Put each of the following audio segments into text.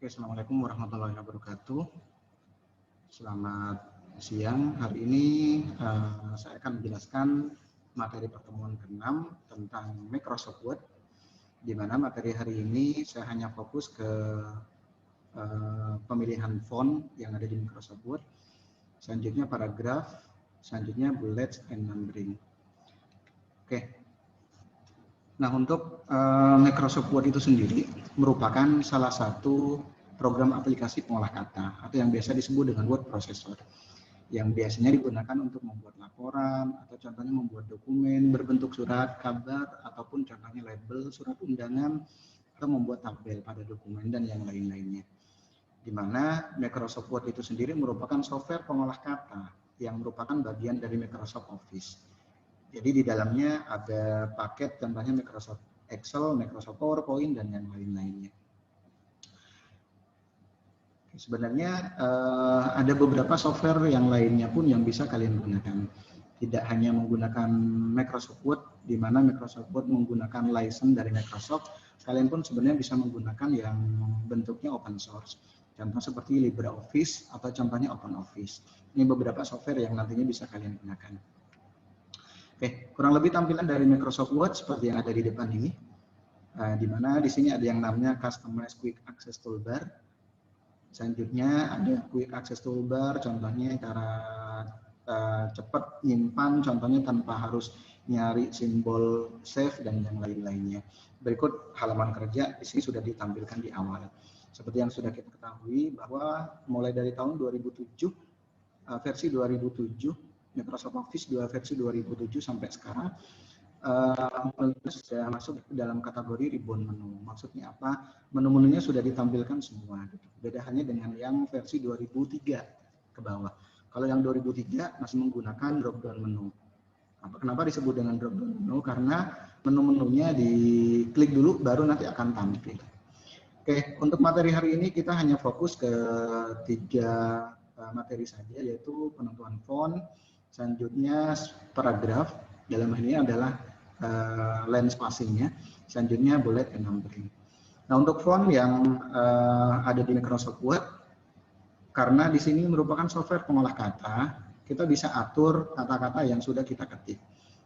Oke, Assalamualaikum warahmatullahi wabarakatuh. Selamat siang. Hari ini saya akan menjelaskan materi pertemuan ke-6 tentang Microsoft Word, di mana materi hari ini saya hanya fokus ke pemilihan font yang ada di Microsoft Word, selanjutnya paragraf, selanjutnya bullets and numbering. Oke. Nah, untuk Microsoft Word itu sendiri merupakan salah satu program aplikasi pengolah kata atau yang biasa disebut dengan word processor, yang biasanya digunakan untuk membuat laporan atau contohnya membuat dokumen berbentuk surat kabar ataupun contohnya label surat undangan atau membuat tabel pada dokumen dan yang lain-lainnya. Di mana Microsoft Word itu sendiri merupakan software pengolah kata yang merupakan bagian dari Microsoft Office. Jadi di dalamnya ada paket contohnya Microsoft Excel, Microsoft PowerPoint, dan yang lain-lainnya. Sebenarnya ada beberapa software yang lainnya pun yang bisa kalian gunakan. Tidak hanya menggunakan Microsoft Word, di mana Microsoft Word menggunakan license dari Microsoft, kalian pun sebenarnya bisa menggunakan yang bentuknya open source. Contoh seperti LibreOffice atau contohnya OpenOffice. Ini beberapa software yang nantinya bisa kalian gunakan. Oke, kurang lebih tampilan dari Microsoft Word seperti yang ada di depan ini. Di mana di sini ada yang namanya Customize Quick Access Toolbar. Selanjutnya ada Quick Access Toolbar, contohnya cara cepat nyimpan, contohnya tanpa harus nyari simbol save dan yang lain-lainnya. Berikut halaman kerja di sini sudah ditampilkan di awal. Seperti yang sudah kita ketahui bahwa mulai dari tahun 2007, versi 2007, Microsoft Office versi 2007 sampai sekarang, sudah masuk dalam kategori ribbon menu. Maksudnya apa? Menu-menunya sudah ditampilkan semua. Beda hanya dengan yang versi 2003 ke bawah. Kalau yang 2003 masih menggunakan drop down menu. Kenapa disebut dengan drop down menu? Karena menu-menunya diklik dulu baru nanti akan tampil. Oke, untuk materi hari ini kita hanya fokus ke 3 materi saja, yaitu penentuan font, selanjutnya paragraf, dalam hal ini adalah line spacing-nya, selanjutnya bullet and numbering. Nah, untuk font yang ada di Microsoft Word, karena di sini merupakan software pengolah kata, kita bisa atur kata-kata yang sudah kita ketik.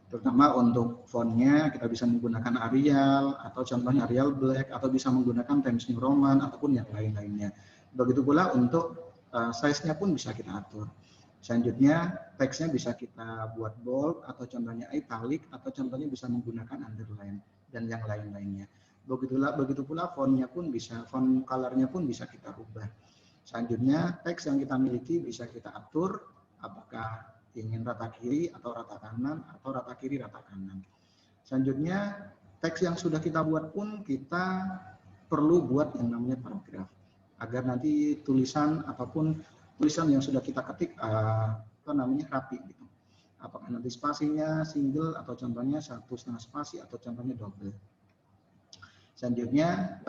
Terutama untuk fontnya kita bisa menggunakan Arial atau contohnya Arial Black atau bisa menggunakan Times New Roman ataupun yang lain-lainnya. Begitu pula untuk size-nya pun bisa kita atur. Selanjutnya teksnya bisa kita buat bold atau contohnya italic atau contohnya bisa menggunakan underline dan yang lain-lainnya. Begitu pula fontnya pun bisa, font color-nya pun bisa kita rubah. Selanjutnya teks yang kita miliki bisa kita atur apakah ingin rata kiri atau rata kanan atau rata kiri rata kanan. Selanjutnya teks yang sudah kita buat pun kita perlu buat yang namanya paragraf agar nanti tulisan ataupun tulisan yang sudah kita ketik rapi gitu. Apakah nanti spasinya single atau contohnya 1,5 spasi atau contohnya double. Selanjutnya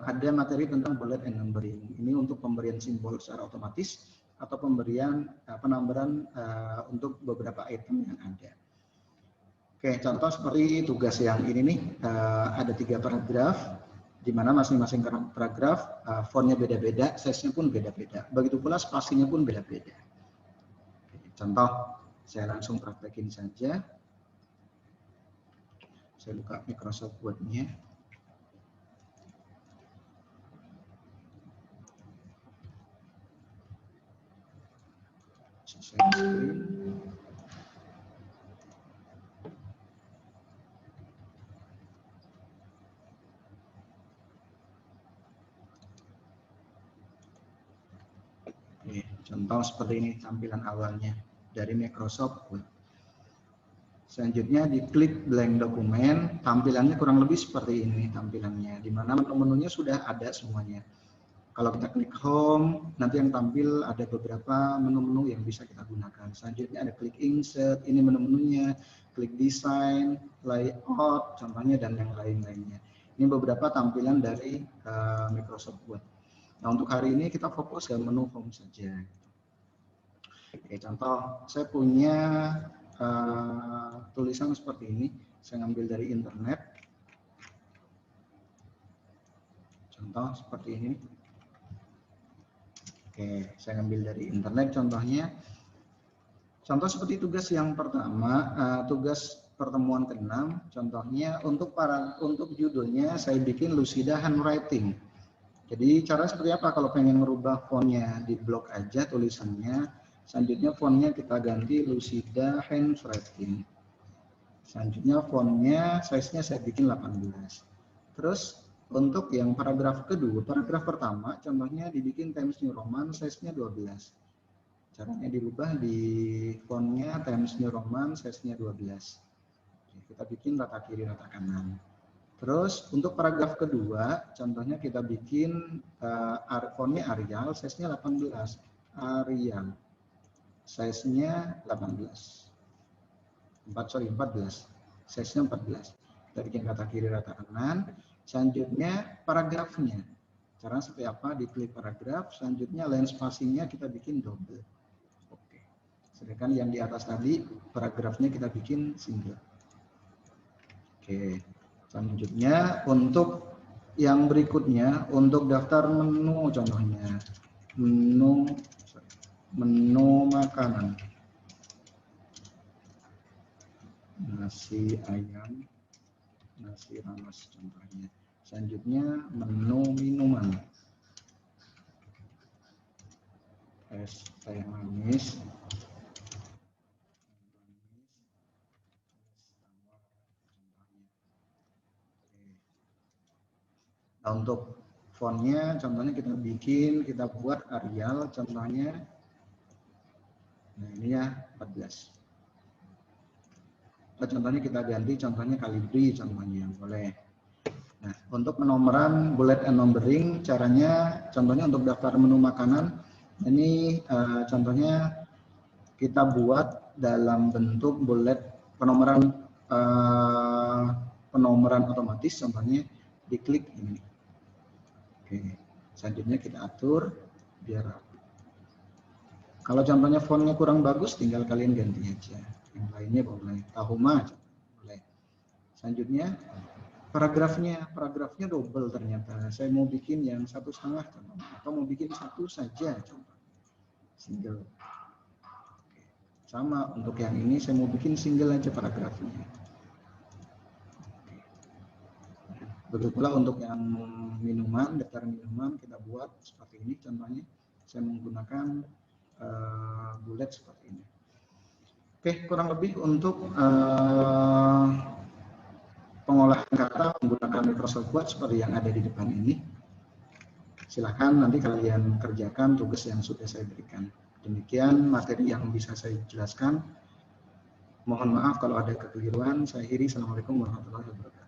ada materi tentang bullet and numbering. Ini untuk pemberian simbol secara otomatis atau pemberian penambahan untuk beberapa item yang ada. Oke, contoh seperti tugas yang ini nih, ada 3 paragraf, di mana masing-masing paragraf fontnya beda-beda, size-nya pun beda-beda. Begitu pula spasinya pun beda-beda. Contoh, saya langsung praktekin saja. Saya buka Microsoft Word-nya. Contoh seperti ini tampilan awalnya dari Microsoft Word. Selanjutnya diklik blank dokumen, tampilannya kurang lebih seperti ini tampilannya, di mana menu-menunya sudah ada semuanya. Kalau kita klik home, nanti yang tampil ada beberapa menu-menu yang bisa kita gunakan. Selanjutnya ada klik insert, ini menu-menunya, klik design, layout, contohnya dan yang lain-lainnya. Ini beberapa tampilan dari Microsoft Word. Nah, untuk hari ini kita fokus ke menu home saja. Oke, contoh, saya punya tulisan seperti ini, saya ambil dari internet. Contoh seperti ini. Oke, saya ambil dari internet contohnya. Contoh seperti tugas yang pertama, tugas pertemuan ke-6, contohnya untuk judulnya saya bikin Lucida Handwriting. Jadi cara seperti apa kalau pengen merubah fontnya di blok aja tulisannya, selanjutnya fontnya kita ganti Lucida Handwriting. Selanjutnya fontnya size-nya saya bikin 18. Terus untuk yang paragraf kedua, paragraf pertama contohnya dibikin Times New Roman, size-nya 12. Caranya dirubah di fontnya Times New Roman, size-nya 12. Oke, kita bikin rata kiri, rata kanan. Terus untuk paragraf kedua, contohnya kita bikin fontnya Arial, size-nya 18. Arial, size-nya 18. 14. Size-nya 14. Kita bikin rata kiri, rata kanan. Selanjutnya paragrafnya. Cara seperti apa? Diklik paragraf. Selanjutnya line spacing-nya kita bikin double. Sedangkan yang di atas tadi paragrafnya kita bikin single. Oke, selanjutnya untuk yang berikutnya untuk daftar menu contohnya menu makanan nasi ayam, nasi rames contohnya. Selanjutnya menu minuman es teh manis. Nah, untuk fontnya contohnya kita buat Arial contohnya. Nah, ini ya 14. Nah, contohnya kita ganti contohnya Calibri contohnya boleh. Nah, untuk penomoran bullet and numbering caranya contohnya untuk daftar menu makanan ini contohnya kita buat dalam bentuk bullet penomoran otomatis contohnya diklik ini. Oke, selanjutnya kita atur biar rapi. Kalau contohnya fontnya kurang bagus, tinggal kalian ganti aja. Yang lainnya boleh. Tahuma boleh. Selanjutnya paragrafnya double ternyata. Saya mau bikin yang 1,5 atau mau bikin 1 saja contoh. Single. Oke. Sama untuk yang ini saya mau bikin single aja paragrafnya. Begitu pula untuk yang minuman, daftar minuman kita buat seperti ini contohnya. Saya menggunakan bullet seperti ini. Oke, kurang lebih untuk pengolahan kata menggunakan Microsoft Word seperti yang ada di depan ini. Silakan nanti kalian kerjakan tugas yang sudah saya berikan. Demikian materi yang bisa saya jelaskan. Mohon maaf kalau ada kekeliruan. Saya akhiri. Assalamualaikum warahmatullahi wabarakatuh.